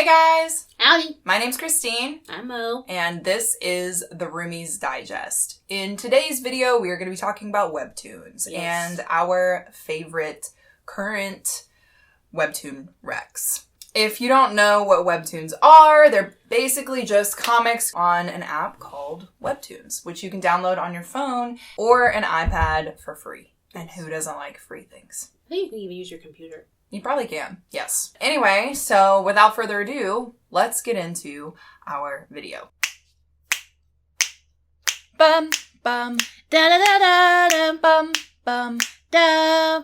guys! Howdy! My name's Christine. I'm Mo. And this is the Roomies Digest. In today's video, we are going to be talking about webtoons and our favorite current webtoon recs. If you don't know what webtoons are, they're basically just comics on an app called Webtoons, which you can download on your phone or an iPad for free. And who doesn't like free things? I think you can even use your computer. You probably can, yes. Anyway, so without further ado, let's get into our video. Bum, bum, Da da da da da bum, bum. da.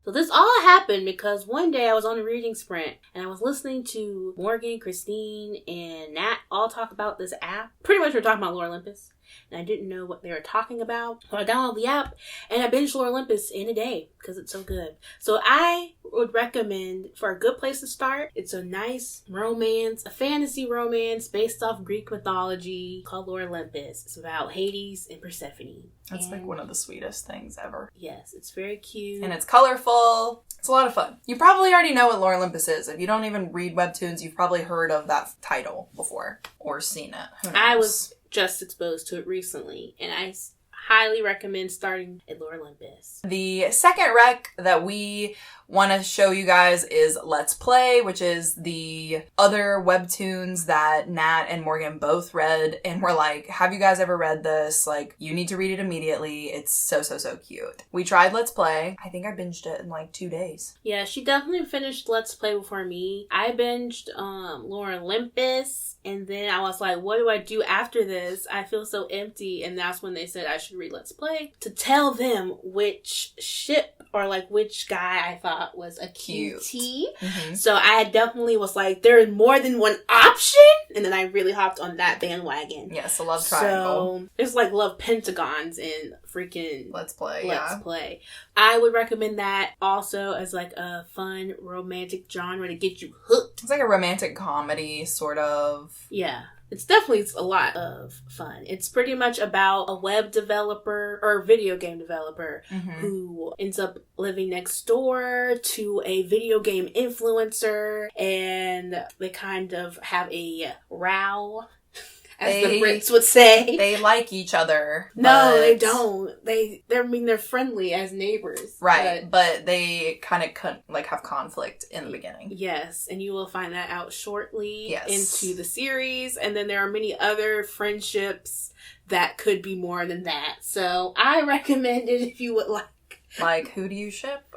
So this all happened because one day I was on a reading sprint and I was listening to Morgan, Christine, and Nat all talk about this app. Pretty much we're talking about Olympus. And I didn't know what they were talking about. So I downloaded the app and I binged Olympus in a day because it's so good. So I would recommend, for a good place to start, it's a nice romance, a fantasy romance based off Greek mythology called Olympus. It's about Hades and Persephone. That's like one of the sweetest things ever. Yes, it's very cute. And it's colorful. It's a lot of fun. You probably already know what Olympus is. If you don't even read webtoons, you've probably heard of that title before or seen it. Who knows? I was just exposed to it recently, and I highly recommend starting at Olympus. The second rec that we want to show you guys is Let's Play, which is the other webtoons that Nat and Morgan both read, and we're like, have you guys ever read this? Like, you need to read it immediately. It's so cute. We tried Let's Play. I think I binged it in like 2 days. Yeah, she definitely finished Let's Play before me. I binged Olympus, and then I was like, what do I do after this? I feel so empty, and that's when they said I should read Let's Play to tell them which ship or like which guy I thought was a cutie. Mm-hmm. So I definitely was like, there is more than one option, and then I really hopped on that bandwagon. Yes, a love triangle. So it's like love pentagons in freaking Let's Play. Let's Play. I would recommend that also as like a fun romantic genre to get you hooked. It's like a romantic comedy, sort of. Yeah. It's definitely a lot of fun. It's pretty much about a web developer or video game developer who ends up living next door to a video game influencer, and they kind of have a row, as the Brits would say. They like each other. No, they don't. They're friendly as neighbors. Right, but they kind of have conflict in the beginning. Yes, and you will find that out shortly into the series. And then there are many other friendships that could be more than that. So I recommend it if you would like. Like, who do you ship?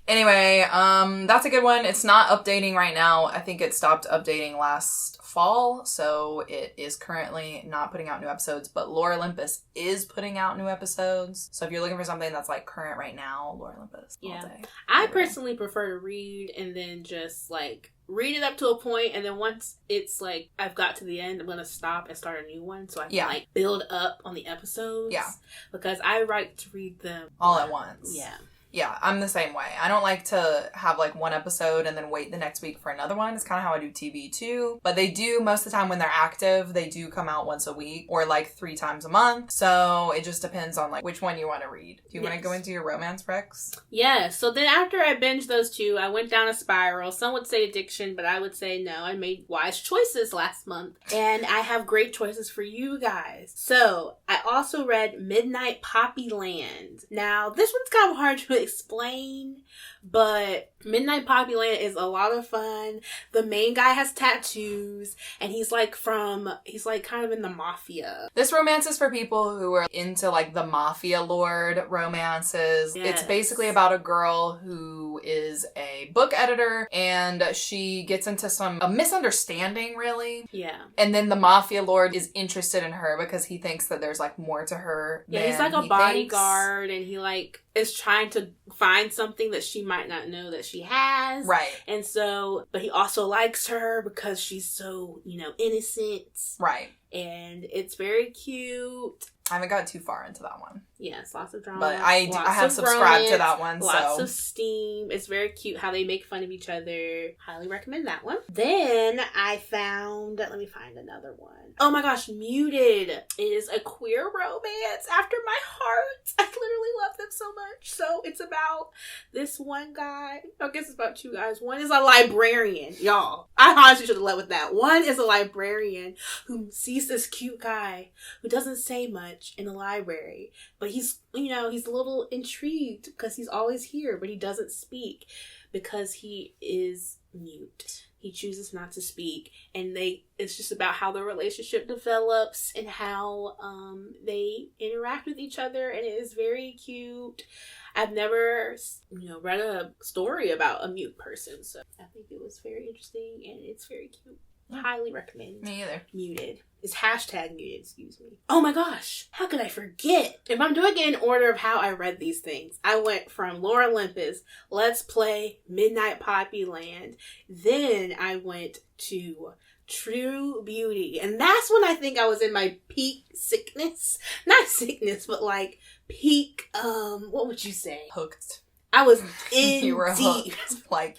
Anyway, that's a good one. It's not updating right now. I think it stopped updating last fall, so it is currently not putting out new episodes, but Olympus is putting out new episodes. So if you're looking for something that's like current right now, Olympus all day. I personally prefer to read and then just like read it up to a point, and then once it's like I've got to the end, I'm gonna stop and start a new one so I can like build up on the episodes. Yeah. Because I like to read them all at once. Yeah. Yeah, I'm the same way. I don't like to have like one episode and then wait the next week for another one. It's kind of how I do TV too. But they do, most of the time when they're active, they do come out once a week or like 3 times a month. So it just depends on like which one you want to read. Do you want to go into your romance recs? Yeah, so then after I binged those 2, I went down a spiral. Some would say addiction, but I would say no. I made wise choices last month. And I have great choices for you guys. So I also read Midnight Poppyland. Now, this one's kind of hard to explain, but Midnight Poppyland is a lot of fun. The main guy has tattoos, and he's like kind of in the mafia. This romance is for people who are into like the mafia lord romances. Yes. It's basically about a girl who is a book editor, and she gets into a misunderstanding, really. Yeah. And then the mafia lord is interested in her because he thinks that there's like more to her. Yeah, he's like a bodyguard, and he like is trying to find something that she might not know that she has. Right. And so, but he also likes her because she's so, innocent. Right. And it's very cute. I haven't got too far into that one. Yes, lots of drama. But I have subscribed to that one. Lots of steam. It's very cute how they make fun of each other. Highly recommend that one. Then I found, let me find another one. Oh my gosh, Muted is a queer romance after my heart. I literally love them so much. So it's about this one guy. I guess it's about two guys. One is a librarian, y'all. I honestly should have led with that. One is a librarian who sees this cute guy who doesn't say much in the library, but he's a little intrigued because he's always here, but he doesn't speak because he is mute. He chooses not to speak, and it's just about how the relationship develops and how they interact with each other, and it is very cute. I've never, read a story about a mute person, so I think it was very interesting, and it's very cute. Highly recommend. Me either. Muted. It's #muted, excuse me. Oh my gosh, how could I forget? If I'm doing it in order of how I read these things, I went from Lore Olympus, Let's Play, Midnight Poppy Land, then I went to True Beauty, and that's when I think I was in my peak sickness. Not sickness, but like peak, what would you say? Hooked. I was in You were deep. hooked. Like,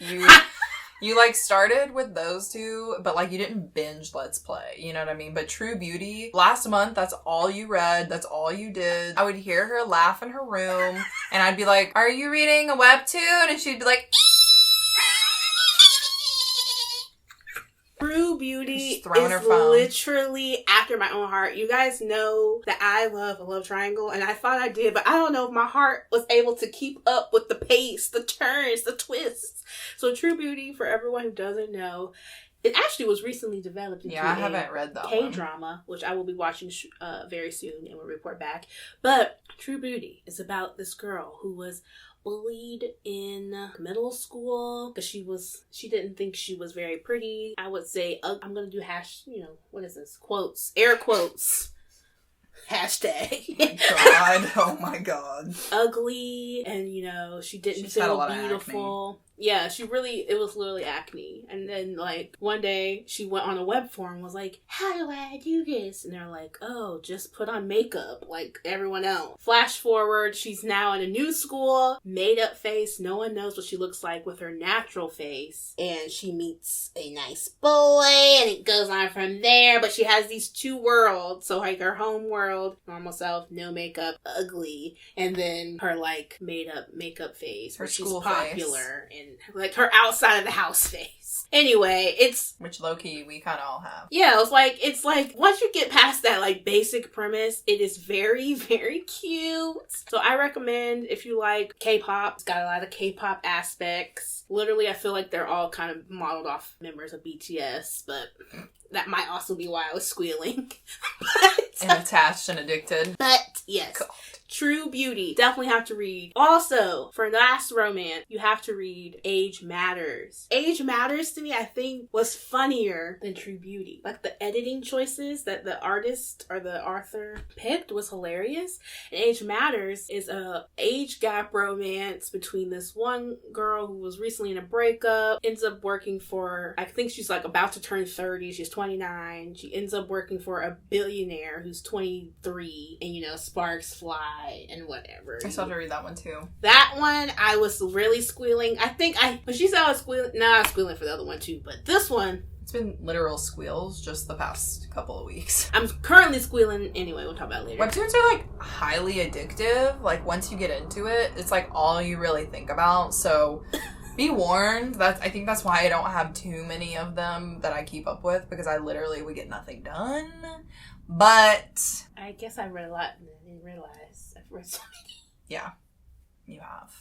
you like started with those two, but like you didn't binge Let's Play, you know what I mean? But True Beauty, last month, that's all you read, that's all you did. I would hear her laugh in her room, and I'd be like, are you reading a webtoon? And she'd be like, True Beauty is literally after my own heart. You guys know that I love a love triangle, and I thought I did, but I don't know if my heart was able to keep up with the pace, the turns, the twists. So True Beauty, for everyone who doesn't know, it actually was recently developed into I haven't read that K-drama, which I will be watching very soon and will report back. But True Beauty is about this girl who was bullied in middle school because she didn't think she was very pretty. I would say, I'm going to do what is this? Quotes. Air quotes. Hashtag. Oh my god. Ugly, and she didn't feel beautiful. Yeah, it was literally acne. And then, like, one day she went on a web forum and was like, how do I do this? And they're like, oh, just put on makeup like everyone else. Flash forward, she's now in a new school, made up face. No one knows what she looks like with her natural face. And she meets a nice boy, and it goes on from there. But she has these two worlds. So, like, her home world, normal self, no makeup, ugly. And then her, like, made up makeup face, her where she's school popular face. And like her outside of the house face. Anyway, which low-key we kind of all have. Yeah, it's like once you get past that like basic premise, it is very, very cute. So I recommend if you like K-pop. It's got a lot of K-pop aspects. Literally, I feel like they're all kind of modeled off members of BTS, but that might also be why I was squealing. And attached and addicted. But yes. Cool. True Beauty. Definitely have to read. Also, for last romance, you have to read Age Matters. Age Matters to me, I think, was funnier than True Beauty. Like, the editing choices that the artist or the author picked was hilarious. And Age Matters is a age gap romance between this one girl who was recently in a breakup, ends up working for, I think she's like about to turn 30, she's 29. She ends up working for a billionaire who's 23, and sparks fly and whatever. I still have to read that one too. That one, I was really squealing. When she said I was squealing, I was squealing for the other one too, but this one, it's been literal squeals just the past couple of weeks. I'm currently squealing anyway. We'll talk about it later. Webtoons are like highly addictive. Like once you get into it, it's like all you really think about. So be warned. I think that's why I don't have too many of them that I keep up with, because I literally would get nothing done. But I guess I read a lot and I didn't realize I've read so many. Yeah, you have.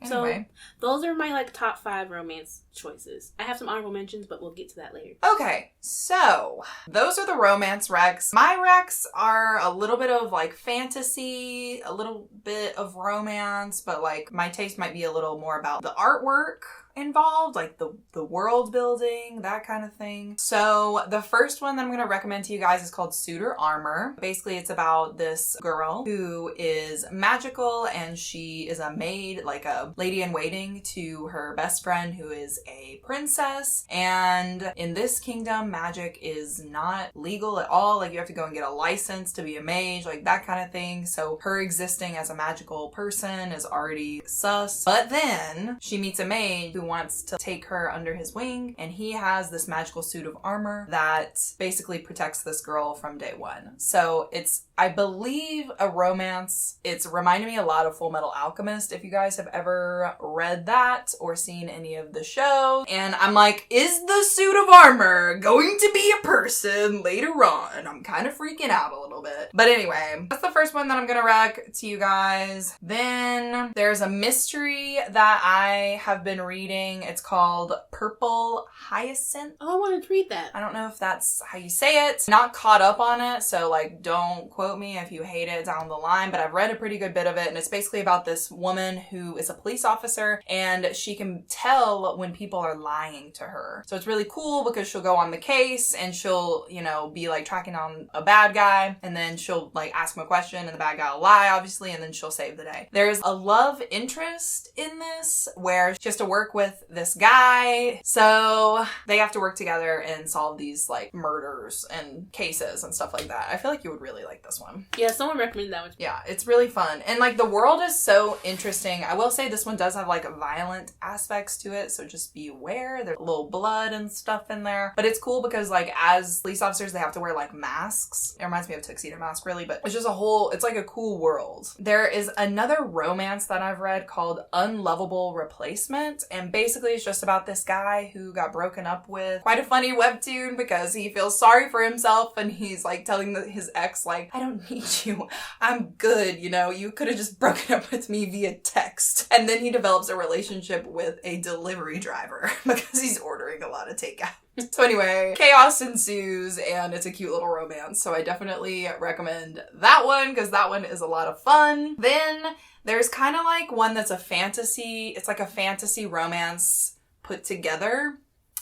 Anyway. So those are my like top 5 romance choices. I have some honorable mentions, but we'll get to that later. Okay, so those are the romance recs. My recs are a little bit of like fantasy, a little bit of romance, but like my taste might be a little more about the artwork involved, like the world building, that kind of thing. So the first one that I'm going to recommend to you guys is called Suitor Armor. Basically, it's about this girl who is magical and she is a maid, like a lady in waiting to her best friend who is a princess. And in this kingdom, magic is not legal at all. Like you have to go and get a license to be a mage, like that kind of thing. So her existing as a magical person is already sus. But then she meets a mage who wants to take her under his wing, and he has this magical suit of armor that basically protects this girl from day one. So it's, I believe, a romance. It's reminded me a lot of Full Metal Alchemist, if you guys have ever read that or seen any of the show. And I'm like, is the suit of armor going to be a person later on? I'm kind of freaking out a little bit. But anyway, that's the first one that I'm gonna rec to you guys. Then there's a mystery that I have been reading. It's called Purple Hyacinth. Oh, I wanted to read that. I don't know if that's how you say it. Not caught up on it, so like don't quote me if you hate it down the line, but I've read a pretty good bit of it, and it's basically about this woman who is a police officer and she can tell when people are lying to her. So it's really cool because she'll go on the case and she'll, you know, be like tracking on a bad guy, and then she'll like ask him a question and the bad guy will lie, obviously, and then she'll save the day. There's a love interest in this where she has to work with this guy, so they have to work together and solve these like murders and cases and stuff like that. I feel like you would really like this one. Yeah, someone recommended that one. Yeah, it's really fun. And like the world is so interesting. I will say this one does have like violent aspects to it, so just be aware. There's a little blood and stuff in there. But it's cool because like as police officers, they have to wear like masks. It reminds me of a tuxedo mask really, but it's just a whole, it's like a cool world. There is another romance that I've read called Unlovable Replacement. And basically it's just about this guy who got broken up with. Quite a funny webtoon because he feels sorry for himself and he's like telling his ex like, I don't need you. I'm good, you know, you could have just broken up with me via text. And then he develops a relationship with a delivery driver because he's ordering a lot of takeout. So anyway, chaos ensues and it's a cute little romance. So I definitely recommend that one because that one is a lot of fun. Then there's kind of like one that's a fantasy. It's like a fantasy romance put together.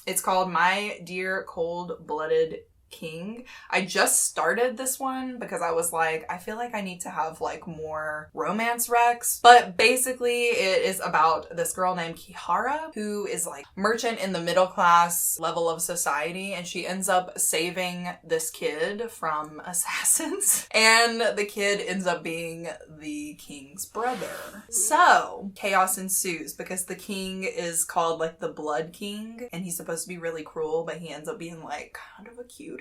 It's called My Dear Cold-Blooded King. I just started this one because I was like, I feel like I need to have like more romance recs. But basically it is about this girl named Kihara who is like merchant in the middle class level of society, and she ends up saving this kid from assassins, and the kid ends up being the king's brother. So chaos ensues because the king is called like the Blood King, and he's supposed to be really cruel, but he ends up being like kind of a cutie.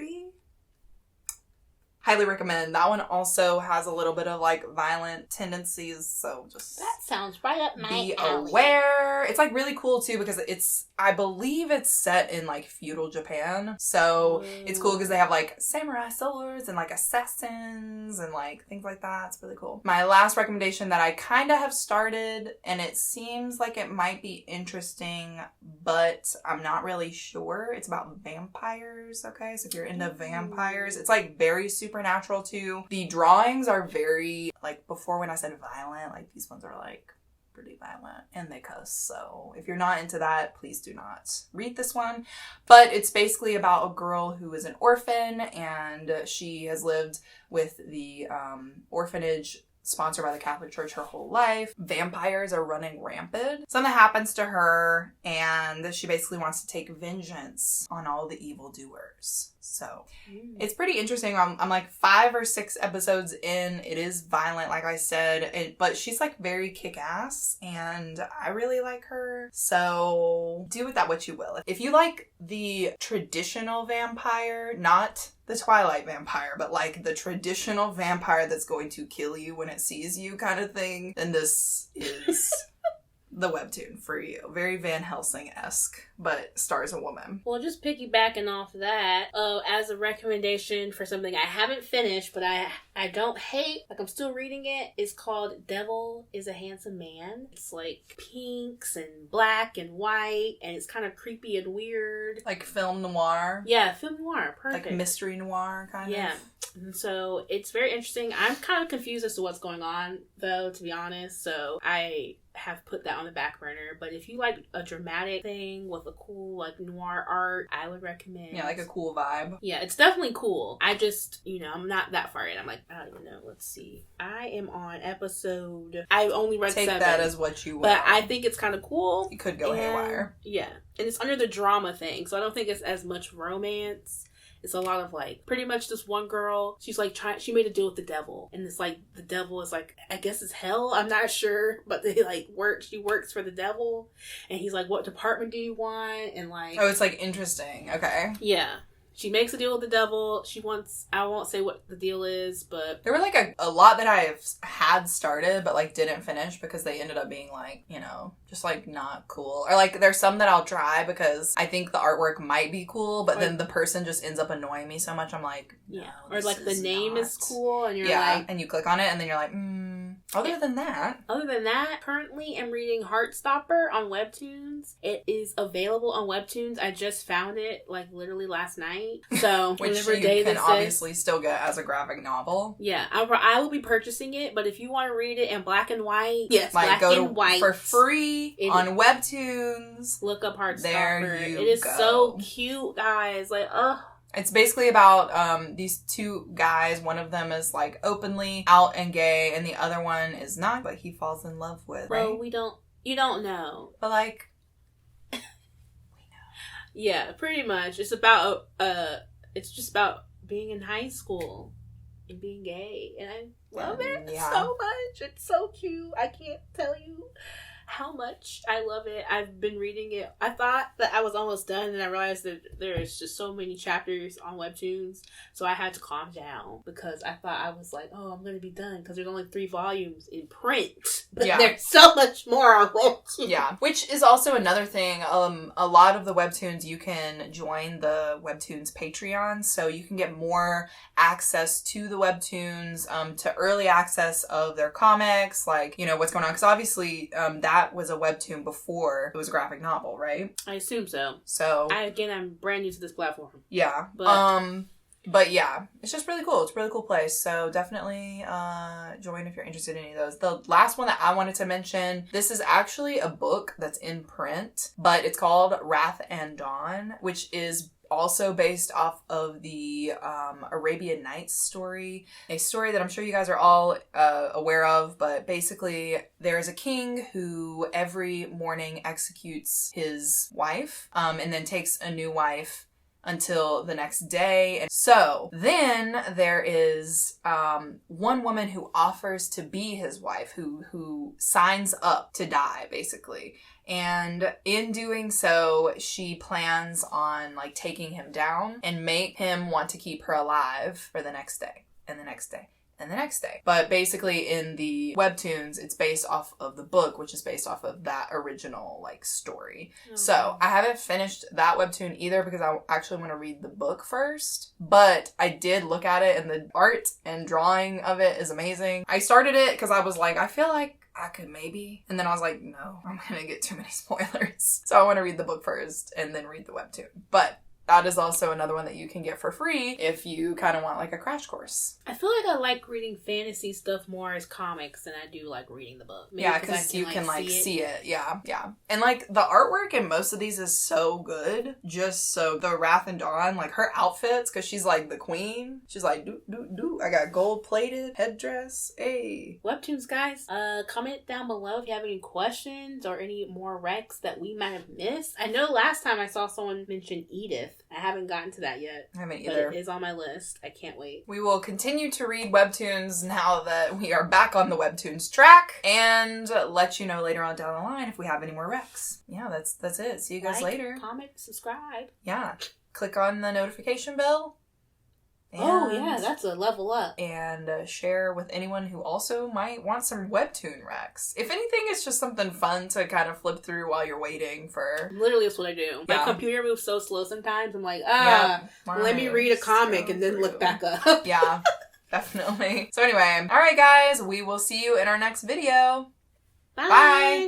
Highly recommend. That one also has a little bit of like violent tendencies, so just that sounds right up my be alley. aware. It's like really cool too because it's, I believe it's set in like feudal Japan, so it's cool because they have like samurai swords and like assassins and like things like that. It's really cool. My last recommendation that I kind of have started, and it seems like it might be interesting, but I'm not really sure. It's about vampires. Okay, so if you're into vampires, it's like very supernatural too. The drawings are very, like before when I said violent, like these ones are like pretty violent and they cuss. So if you're not into that, please do not read this one. But it's basically about a girl who is an orphan, and she has lived with the orphanage sponsored by the Catholic Church her whole life. Vampires are running rampant. Something happens to her and she basically wants to take vengeance on all the evildoers. So it's pretty interesting. I'm like 5 or 6 episodes in. It is violent, like I said, but she's like very kick-ass and I really like her. So do with that what you will. If you like the traditional vampire, not the Twilight vampire, but like the traditional vampire that's going to kill you when it sees you kind of thing, then this is the webtoon for you. Very Van Helsing-esque, but stars a woman. Well, just piggybacking off that, as a recommendation for something I haven't finished, but I don't hate, like I'm still reading it, it's called Devil is a Handsome Man. It's like pinks and black and white, and it's kind of creepy and weird. Like film noir? Yeah, film noir. Perfect. Like mystery noir kind of? Yeah. And so it's very interesting. I'm kind of confused as to what's going on, though, to be honest. So I have put that on the back burner. But if you like a dramatic thing with a cool, like, noir art, I would recommend. Yeah, like a cool vibe. Yeah, it's definitely cool. I just, I'm not that far in. I'm like, I don't even know. Let's see. I am on episode... I only read 7. Take that as what you will. But I think it's kind of cool. It could go haywire. Yeah. And it's under the drama thing. So I don't think it's as much romance. It's a lot of, like, pretty much this one girl, she's, like, she made a deal with the devil. And it's, like, the devil is, like, I guess it's hell. I'm not sure. But they, like, she works for the devil. And he's, like, what department do you want? And, like... Oh, it's, like, interesting. Okay. Yeah. She makes a deal with the devil. I won't say what the deal is, but... There were, like, a lot that I had started, but, like, didn't finish because they ended up being, like, just, like, not cool. Or, like, there's some that I'll try because I think the artwork might be cool, but then the person just ends up annoying me so much, I'm like, no, yeah. Or, like, the name is cool, and you're like... and you click on it, and then you're like, Other than that, currently I'm reading Heartstopper on Webtoons. It is available on Webtoons. I just found it, like, literally last night. So, which you can obviously still get as a graphic novel. Yeah, I will be purchasing it, but if you want to read it in black and white, yes, like, black and white for free on Webtoons. Look up Heartstopper. There you go. It is so cute, guys. Like, It's basically about these two guys. One of them is, like, openly out and gay, and the other one is not, but he falls in love with. Well, right? You don't know. But, like, yeah, pretty much. It's about it's just about being in high school and being gay, and I love it so much. It's so cute. I can't tell you how much I love it. I've been reading it. I thought that I was almost done, and I realized that there's just so many chapters on Webtoons, so I had to calm down because I thought I was like, oh, I'm going to be done because there's only 3 volumes in print, but there's so much more on Webtoons. Yeah, which is also another thing. A lot of the Webtoons, you can join the Webtoons Patreon, so you can get more access to the Webtoons, to early access of their comics, like, what's going on, because obviously that was a webtoon before it was a graphic novel, right? I assume so. So I'm brand new to this platform. Yeah. But yeah, it's just really cool. It's a really cool place. So definitely join if you're interested in any of those. The last one that I wanted to mention, this is actually a book that's in print, but it's called Wrath and Dawn, which is also based off of the Arabian Nights story, a story that I'm sure you guys are all aware of, but basically there is a king who every morning executes his wife and then takes a new wife until the next day. And so then there is one woman who offers to be his wife, who signs up to die, basically. And in doing so, she plans on, like, taking him down and make him want to keep her alive for the next day and the next day and the next day. But basically in the Webtoons, it's based off of the book, which is based off of that original, like, story. Okay. So I haven't finished that Webtoon either because I actually want to read the book first. But I did look at it, and the art and drawing of it is amazing. I started it because I was like, I feel like I could maybe. And then I was like, no, I'm going to get too many spoilers. So I want to read the book first and then read the Webtoon. But that is also another one that you can get for free if you kind of want, like, a crash course. I feel like I like reading fantasy stuff more as comics than I do, like, reading the book. Maybe yeah, because you can see it. Yeah, yeah. And, like, the artwork in most of these is so good. Just so the Wrath and Dawn, like, her outfits, because she's, like, the queen. She's like, do. I got gold-plated headdress. Hey. Webtoons, guys. Comment down below if you have any questions or any more recs that we might have missed. I know last time I saw someone mention Edith. I haven't gotten to that yet. I haven't either. But it is on my list. I can't wait. We will continue to read Webtoons now that we are back on the Webtoons track, and let you know later on down the line if we have any more recs. Yeah, that's it. See you guys later. Comment, subscribe. Yeah. Click on the notification bell. Oh, yeah, that's a level up. And share with anyone who also might want some Webtoon recs. If anything, it's just something fun to kind of flip through while you're waiting for... Literally, that's what I do. Yeah. My computer moves so slow sometimes. I'm like, let me read a comic and then look back up. Yeah, definitely. So anyway, all right, guys, we will see you in our next video. Bye. Bye.